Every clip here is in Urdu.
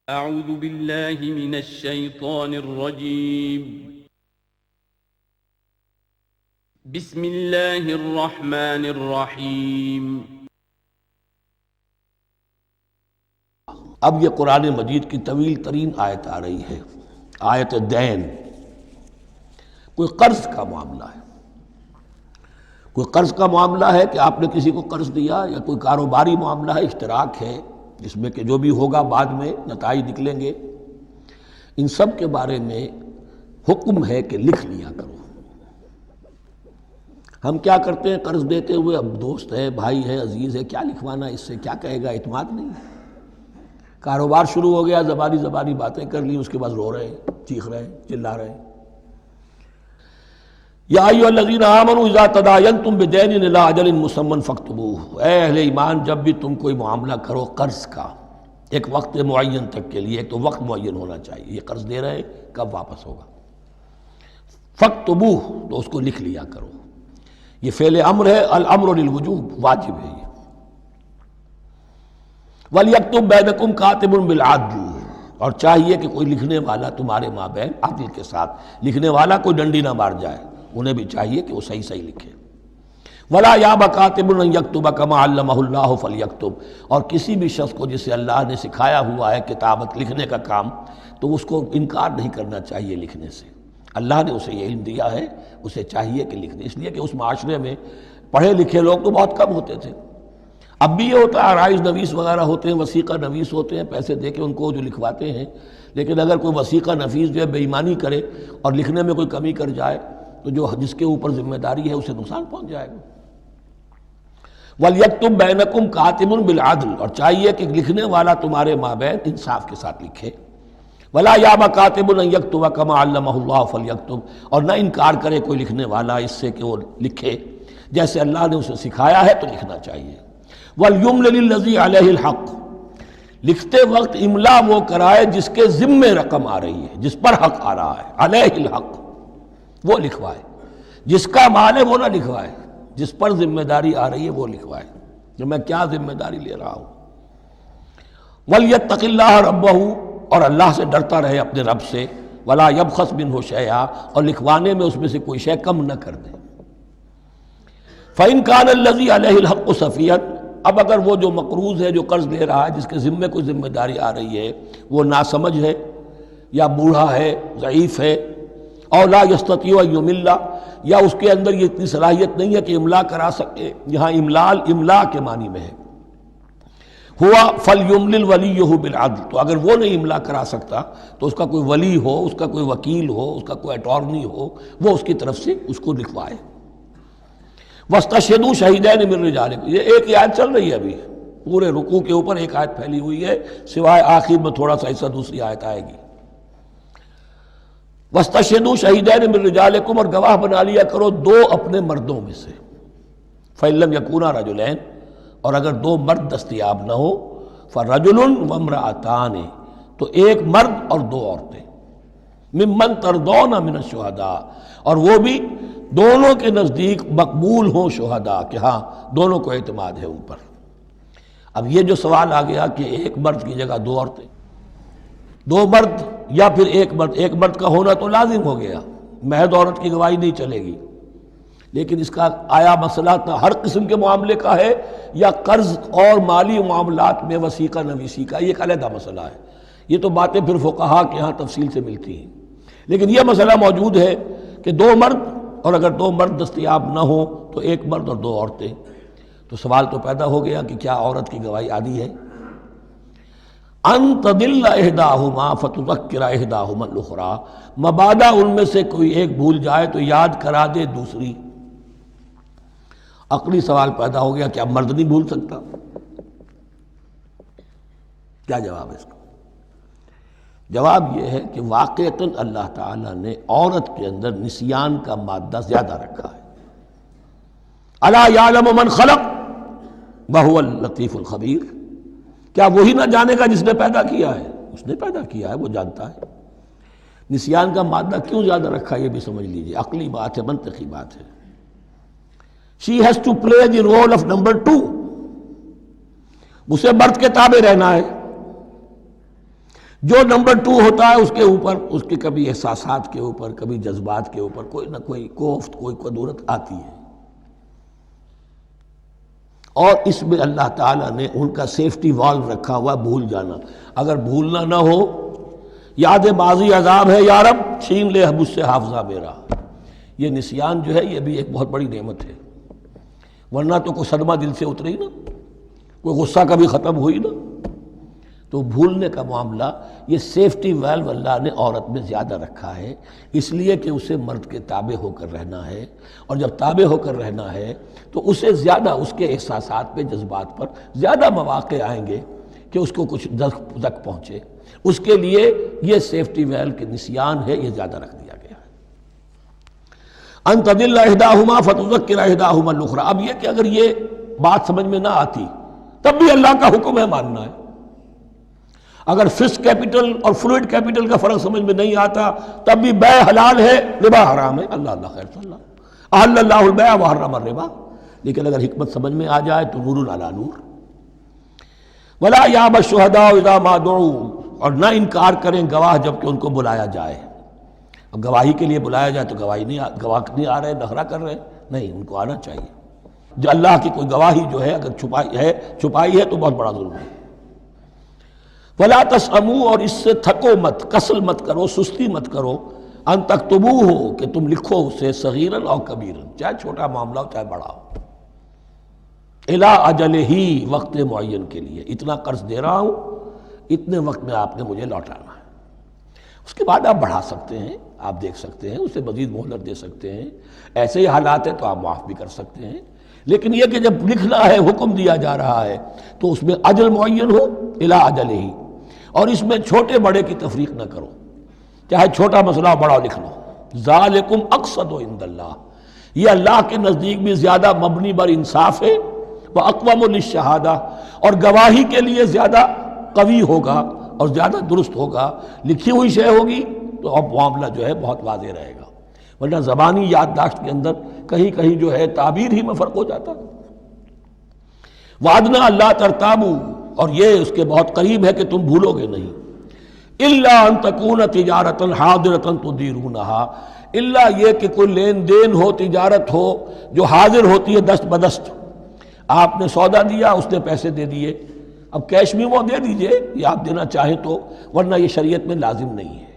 اعوذ باللہ من الشیطان الرجیم بسم اللہ الرحمن الرحیم۔ اب یہ قرآن مجید کی طویل ترین آیت آ رہی ہے، آیت دین۔ کوئی قرض کا معاملہ ہے، کوئی قرض کا معاملہ ہے کہ آپ نے کسی کو قرض دیا، یا کوئی کاروباری معاملہ ہے، اشتراک ہے جس میں کہ جو بھی ہوگا بعد میں نتائج نکلیں گے، ان سب کے بارے میں حکم ہے کہ لکھ لیا کرو۔ ہم کیا کرتے ہیں قرض دیتے ہوئے، اب دوست ہے، بھائی ہے، عزیز ہے، کیا لکھوانا، اس سے کیا کہے گا، اعتماد نہیں ہے۔ کاروبار شروع ہو گیا، زبانی باتیں کر لی، اس کے بعد رو رہے ہیں، چیخ رہے ہیں، چلا رہے ہیں۔ یا ایھا الذین آمنوا اذا تداینتم بدین الی اجل مسمى فاکتبوہ، اے اہل ایمان جب بھی تم کوئی معاملہ کرو قرض کا ایک وقت معین تک کے لیے، ایک تو وقت معین ہونا چاہیے، یہ قرض دے رہے ہیں کب واپس ہوگا، فاکتبوہ تو اس کو لکھ لیا کرو۔ یہ فعل امر ہے، الامر للوجوب، واجب ہے یہ۔ وَلْيَكْتُبْ بَيْنَكُمْ كَاتِبٌ بِالْعَدْلِ، اور چاہیے کہ کوئی لکھنے والا تمہارے مابین عدل کے ساتھ، لکھنے والا کوئی ڈنڈی نہ مار جائے، انہیں بھی چاہیے کہ وہ صحیح صحیح لکھے۔ وَلَا يَأْبَ كَاتِبٌ أَن يَكْتُبَ كَمَا عَلَّمَهُ اللَّهُ فَلْيَكْتُبْ، اور کسی بھی شخص کو جسے اللہ نے سکھایا ہوا ہے کتابت لکھنے کا کام، تو اس کو انکار نہیں کرنا چاہیے لکھنے سے۔ اللہ نے اسے یہ علم دیا ہے، اسے چاہیے کہ لکھنے، اس لیے کہ اس معاشرے میں پڑھے لکھے لوگ تو بہت کم ہوتے تھے۔ اب بھی یہ ہوتا ہے، عرائض نویس وغیرہ ہوتے ہیں، وثیقہ نویس ہوتے ہیں، پیسے دے کے ان کو جو لکھواتے ہیں، لیکن اگر کوئی وثیقہ نویس جو ہے بے ایمانی کرے اور لکھنے میں کوئی کمی کر جائے تو جو جس کے اوپر ذمہ داری ہے اسے نقصان پہنچ جائے گا۔ وَلْيَكْتُبْ بَيْنَكُمْ كَاتِبٌ بِالْعَدْلِ، اور چاہیے کہ لکھنے والا تمہارے مابین انصاف کے ساتھ لکھے۔ وَلَا يَأْبَ كَاتِبٌ أَن يَكْتُبَ كَمَا عَلَّمَهُ اللَّهُ فَلْيَكْتُبْ، اور نہ انکار کرے کوئی لکھنے والا اس سے کہ وہ لکھے جیسے اللہ نے اسے سکھایا ہے، تو لکھنا چاہیے۔ وَلْيُمْلِلِ الَّذِي عَلَيْهِ الْحَقُّ، لکھتے وقت املا وہ کرائے جس کے ذمے رقم آ رہی ہے، جس پر حق آ رہا ہے، علیہ الحق، وہ لکھوائے۔ جس کا مال ہے وہ نہ لکھوائے، جس پر ذمہ داری آ رہی ہے وہ لکھوائے کہ میں کیا ذمہ داری لے رہا ہوں۔ وَلْيَتَّقِ اللَّهَ رَبَّهُ، اور اللہ سے ڈرتا رہے اپنے رب سے۔ وَلَا يَبْخَسْ مِنْهُ شَيْئًا، اور لکھوانے میں اس میں سے کوئی شے کم نہ کر دے۔ فَإِنْ كَانَ الَّذِي عَلَيْهِ الْحَقُّ سَفِيهًا، اب اگر وہ جو مقروض ہے، جو قرض لے رہا ہے، جس کے ذمے کوئی ذمہ داری آ رہی ہے، وہ ناسمجھ ہے یا بوڑھا ہے، ضعیف ہے، اور لا یستطیع ان یمل، یا اس کے اندر یہ اتنی صلاحیت نہیں ہے کہ املا کرا سکے، یہاں املال املا کے معنی میں ہے، ہوا فلیملل ولیہ بالعدل، تو اگر وہ نہیں املا کرا سکتا تو اس کا کوئی ولی ہو، اس کا کوئی وکیل ہو، اس کا کوئی اٹارنی ہو، وہ اس کی طرف سے اس کو لکھوائے۔ وَاسْتَشْهِدُوا شَهِيدَيْنِ مِن رِجَالِكُمْ، یہ ایک ہی آیت چل رہی ہے، ابھی پورے رکوع کے اوپر ایک آیت پھیلی ہوئی ہے، سوائے آخر میں تھوڑا سا حصہ دوسری آیت آئے گی۔ وَاسْتَشْهِدُوا شَهِيدَيْنِ مِن رِجَالِكُمْ، اور گواہ بنا لیا کرو دو اپنے مردوں میں سے۔ فَإِن لَّمْ يَكُونَا رَجُلَيْنِ، اور اگر دو مرد دستیاب نہ ہو، فَرَجُلٌ وَامْرَأَتَانِ، تو ایک مرد اور دو عورتیں، ممن ترضون من الشہداء، اور وہ بھی دونوں کے نزدیک مقبول ہوں شہداء، کہ ہاں دونوں کو اعتماد ہے ان پر۔ اب یہ جو سوال آ گیا کہ ایک مرد کی جگہ دو عورتیں، دو مرد یا پھر ایک مرد کا ہونا تو لازم ہو گیا، محض عورت کی گواہی نہیں چلے گی، لیکن اس کا آیا مسئلہ ہر قسم کے معاملے کا ہے یا قرض اور مالی معاملات میں وثیقہ نویسی کا، یہ ایک علیحدہ مسئلہ ہے۔ یہ تو باتیں پھر فقہا کے ہاں تفصیل سے ملتی ہیں، لیکن یہ مسئلہ موجود ہے کہ دو مرد، اور اگر دو مرد دستیاب نہ ہو تو ایک مرد اور دو عورتیں، تو سوال تو پیدا ہو گیا کہ کیا عورت کی گواہی عادی ہے؟ ان تضل احداہما فتذکر احداہما الاخری، مبادا ان میں سے کوئی ایک بھول جائے تو یاد کرا دے دوسری۔ عقلی سوال پیدا ہو گیا، کیا مرد نہیں بھول سکتا؟ کیا جواب ہے اس کا؟ جواب یہ ہے کہ واقعتاً اللہ تعالیٰ نے عورت کے اندر نسیان کا مادہ زیادہ رکھا ہے۔ الا یعلم من خلق وہو اللطیف الخبیر، کیا وہی نہ جانے گا جس نے پیدا کیا ہے؟ اس نے پیدا کیا ہے، وہ جانتا ہے۔ نسیان کا مادہ کیوں زیادہ رکھا یہ بھی سمجھ لیجیے، عقلی بات ہے، منطقی بات ہے۔ She has to play the role of number 2، اسے مرد کے تابع رہنا ہے۔ جو نمبر 2 ہوتا ہے اس کے اوپر اس کے کبھی احساسات کے اوپر کبھی جذبات کے اوپر کوئی نہ کوئی کوفت کوئی قدورت آتی ہے، اور اس میں اللہ تعالیٰ نے ان کا سیفٹی والو رکھا ہوا بھول جانا۔ اگر بھولنا نہ ہو، یاد ماضی عذاب ہے یا رب چھین لے مجھ سے حافظہ میرا، یہ نسیان جو ہے یہ بھی ایک بہت بڑی نعمت ہے، ورنہ تو کوئی صدمہ دل سے اتری نا، کوئی غصہ کبھی ختم ہوئی نا۔ تو بھولنے کا معاملہ یہ سیفٹی ویلو اللہ نے عورت میں زیادہ رکھا ہے، اس لیے کہ اسے مرد کے تابع ہو کر رہنا ہے، اور جب تابع ہو کر رہنا ہے تو اسے زیادہ اس کے احساسات پہ جذبات پر زیادہ مواقع آئیں گے کہ اس کو کچھ زک پہنچے، اس کے لیے یہ سیفٹی ویل کے نسیان ہے، یہ زیادہ رکھ دیا گیا ہے۔ ان تضل احداہما فتذکر احداہما الاخری، اب یہ کہ اگر یہ بات سمجھ میں نہ آتی تب بھی اللہ کا حکم ہے ماننا ہے۔ اگر فسک کیپٹل اور فلوئڈ کیپٹل کا فرق سمجھ میں نہیں آتا تب بھی بے حلال ہے ربا حرام ہے، اللہ خیر صلی اللہ احل اللہ البیع وحرم الربا، لیکن اگر حکمت سمجھ میں آ جائے تو نور علی نور۔ ولا یاب الشہداء اذا ما دعوا، اور نہ انکار کریں گواہ جب کہ ان کو بلایا جائے۔ اب گواہی کے لیے بلایا جائے تو گواہ نہیں آ رہے، نخرہ کر رہے ہیں، نہیں، ان کو آنا چاہیے۔ جو اللہ کی کوئی گواہی جو ہے اگر چھپائی ہے تو بہت بڑا ظلم ہے۔ ولا تسأموا، اور اس سے تھکو مت، کسل مت کرو، سستی مت کرو، ان تکتبوہ، کہ تم لکھو اسے صغیراً اور کبیراً، چاہے چھوٹا معاملہ ہو چاہے بڑا ہو، الی اجلہ، وقت معین کے لیے، اتنا قرض دے رہا ہوں، اتنے وقت میں آپ نے مجھے لوٹانا ہے۔ اس کے بعد آپ بڑھا سکتے ہیں، آپ دیکھ سکتے ہیں، اسے مزید مہلت دے سکتے ہیں، ایسے ہی حالات ہیں تو آپ معاف بھی کر سکتے ہیں، لیکن یہ کہ جب لکھنا ہے، حکم دیا جا رہا ہے تو اس میں اجل معین ہو، الی اجلہ، اور اس میں چھوٹے بڑے کی تفریق نہ کرو، چاہے چھوٹا مسئلہ بڑا لکھ لو۔ ذالکم اقسط عند اللہ، یہ اللہ کے نزدیک بھی زیادہ مبنی بر انصاف ہے، واقوم للشہادہ، اور گواہی کے لیے زیادہ قوی ہوگا اور زیادہ درست ہوگا۔ لکھی ہوئی شے ہوگی تو اب معاملہ جو ہے بہت واضح رہے گا، ورنہ زبانی یادداشت کے اندر کہیں کہیں جو ہے تعبیر ہی میں فرق ہو جاتا۔ وعدنا اللہ ترتابو، اور یہ اس کے بہت قریب ہے کہ تم بھولو گے نہیں، الا ان تکون تجارتا حاضرتا تدیرونہا، الا یہ کہ کوئی لین دین ہو، تجارت ہو جو حاضر ہوتی ہے دست بدست، آپ نے سودا دیا، اس نے پیسے دے دیے، اب کیش میں وہ دے دیجئے یا آپ دینا چاہیں تو، ورنہ یہ شریعت میں لازم نہیں ہے۔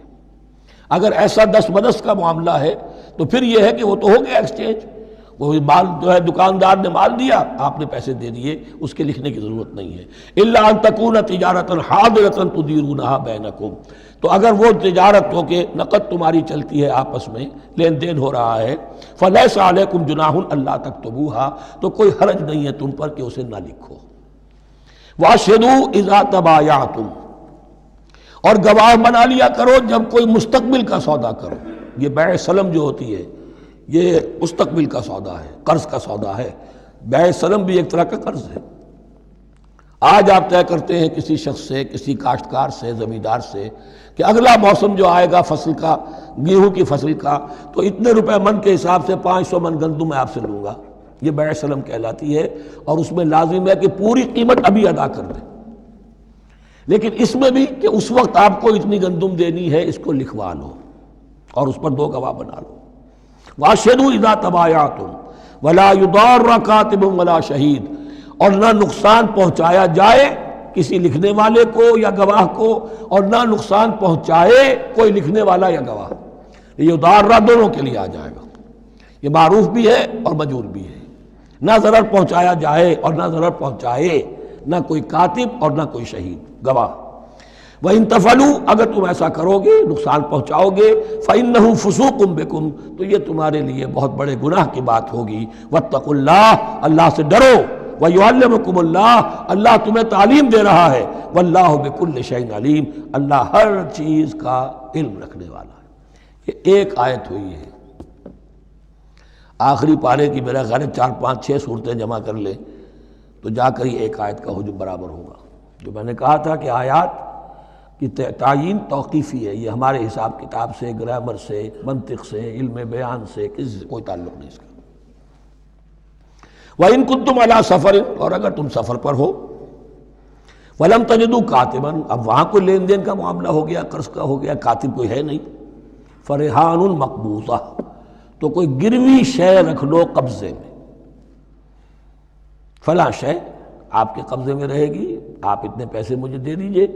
اگر ایسا دست بدست کا معاملہ ہے تو پھر یہ ہے کہ وہ تو ہو گیا ایکسچینج، وہ مال جو ہے دکاندار نے مال دیا، آپ نے پیسے دے دیے، اس کے لکھنے کی ضرورت نہیں ہے۔ الا ان تکون تجارتا حاضرتا تدیرونہا بینکم، تو اگر وہ تجارت ہو کہ نقد تمہاری چلتی ہے، آپس میں لین دین ہو رہا ہے، فلیس علیکم جناح الا تکتبوہا، تو کوئی حرج نہیں ہے تم پر کہ اسے نہ لکھو۔ واشہدوا اذا تبایعتم، اور گواہ بنا لیا کرو جب کوئی مستقبل کا سودا کرو۔ یہ بیع سلم جو ہوتی ہے یہ مستقبل کا سودا ہے، قرض کا سودا ہے۔ بیع سلم بھی ایک طرح کا قرض ہے۔ آج آپ طے کرتے ہیں کسی شخص سے، کسی کاشتکار سے، زمیندار سے، کہ اگلا موسم جو آئے گا فصل کا، گیہوں کی فصل کا، تو اتنے روپے من کے حساب سے 500 من گندم میں آپ سے لوں گا، یہ بیع سلم کہلاتی ہے، اور اس میں لازم ہے کہ پوری قیمت ابھی ادا کر دیں۔ لیکن اس میں بھی کہ اس وقت آپ کو اتنی گندم دینی ہے، اس کو لکھوا لو اور اس پر 2 گواہ بنا لو۔ واشہدوا اذا تبایعتم ولا یضار کاتب ولا شہید، اور نہ نقصان پہنچایا جائے کسی لکھنے والے کو یا گواہ کو، اور نہ نقصان پہنچائے کوئی لکھنے والا یا گواہ۔ یضار دونوں کے لیے آ جائے گا، یہ معروف بھی ہے اور مجرور بھی ہے، نہ ضرر پہنچایا جائے اور نہ ضرر پہنچائے، نہ کوئی کاتب اور نہ کوئی شہید گواہ۔ وَإِن تَفْعَلُوا، اگر تم ایسا کرو گے، نقصان پہنچاؤ گے، فَإِنَّهُ فُسُوقٌ بِكُمْ، تو یہ تمہارے لیے بہت بڑے گناہ کی بات ہوگی۔ وَاتَّقُوا اللَّهَ، اللہ سے ڈرو، وَيُعَلِّمُكُمُ اللَّهُ، اللہ تمہیں تعلیم دے رہا ہے، وَاللَّهُ بِكُلِّ شَيْءٍ عَلِيمٌ، اللہ ہر چیز کا علم رکھنے والا ہے۔ یہ ایک آیت ہوئی ہے، آخری پارے کی میرا خیال 4 5 6 صورتیں جمع کر لیں تو جا کر ہی ایک آیت کا حجم برابر ہوگا۔ جو میں نے کہا تھا کہ آیات کی تعیین توقیفی ہے، یہ ہمارے حساب کتاب سے، گرامر سے، منطق سے، علم بیان سے کسی سے کوئی تعلق نہیں اس کا۔ وَإِن كُنتُمْ عَلَىٰ سَفَرٍ، اور اگر تم سفر پر ہو، فلم تجدوا کاتبا، اب وہاں کوئی لین دین کا معاملہ ہو گیا، قرض کا ہو گیا، کاتب کوئی ہے نہیں، فرحان مقبوضہ، تو کوئی گروی شے رکھ لو قبضے میں، فلاں شے آپ کے قبضے میں رہے گی، آپ اتنے پیسے مجھے دے دیجئے،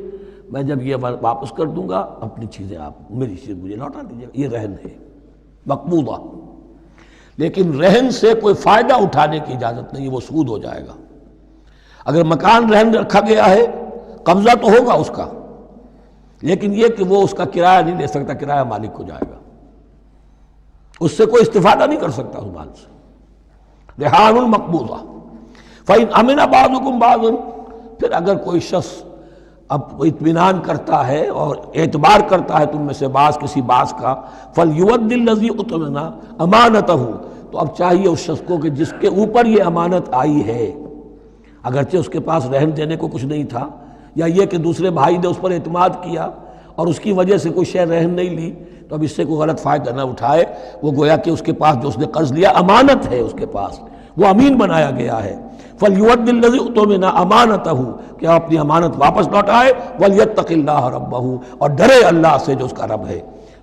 میں جب یہ واپس کر دوں گا اپنی چیزیں آپ میری چیز مجھے لوٹا دیجیے، یہ رہن ہے مقبوضہ۔ لیکن رہن سے کوئی فائدہ اٹھانے کی اجازت نہیں، وہ سود ہو جائے گا۔ اگر مکان رہن رکھا گیا ہے قبضہ تو ہوگا اس کا، لیکن یہ کہ وہ اس کا کرایہ نہیں لے سکتا، کرایہ مالک کو جائے گا، اس سے کوئی استفادہ نہیں کر سکتا اس مال سے۔ رہان مقبوضہ فَإِنْ أَمِنَ بَعْضُكُمْ بَعْضًا، پھر اگر کوئی شخص اب اطمینان کرتا ہے اور اعتبار کرتا ہے تم میں سے بعض کسی بعض کا، فَلْيُوَدِّ الَّذِي اؤْتُمِنَ أَمَانَتَهُ، تو اب چاہیے اس شخص کو کہ جس کے اوپر یہ امانت آئی ہے، اگرچہ اس کے پاس رہن دینے کو کچھ نہیں تھا، یا یہ کہ دوسرے بھائی نے اس پر اعتماد کیا اور اس کی وجہ سے کوئی شے رہن نہیں لی، تو اب اس سے کوئی غلط فائدہ نہ اٹھائے، وہ گویا کہ اس کے پاس جو اس نے قرض لیا امانت ہے، اس کے پاس وہ امین بنایا گیا ہے۔ فَلْيُوَدِّ الَّذِي اؤْتُمِنَ أَمَانَتَهُ، کہ اپنی امانت واپس لوٹائے، وَلْيَتَّقِ اللَّهَ رَبَّهُ، اور ڈرے اللہ سے جو اس کا رب ہے۔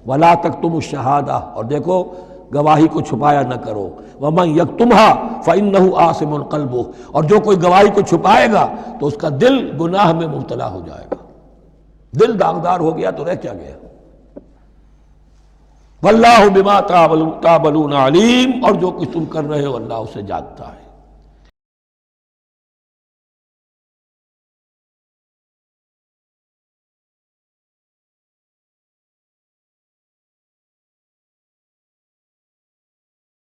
وَلَا تَكْتُمُوا الشَّهَادَةَ، اور دیکھو گواہی کو چھپایا نہ کرو، وَمَنْ يَكْتُمْهَا فَإِنَّهُ آثِمٌ قَلْبُهُ، اور جو کوئی گواہی کو چھپائے گا تو اس کا دل گناہ میں مبتلا ہو جائے گا، دل داغدار ہو گیا تو رہ کیا گیا۔ وَاللَّهُ بِمَا تَعْمَلُونَ عَلِيمٌ، اور جو کچھ تم کر رہے ہو اللہ اسے جانتا ہے۔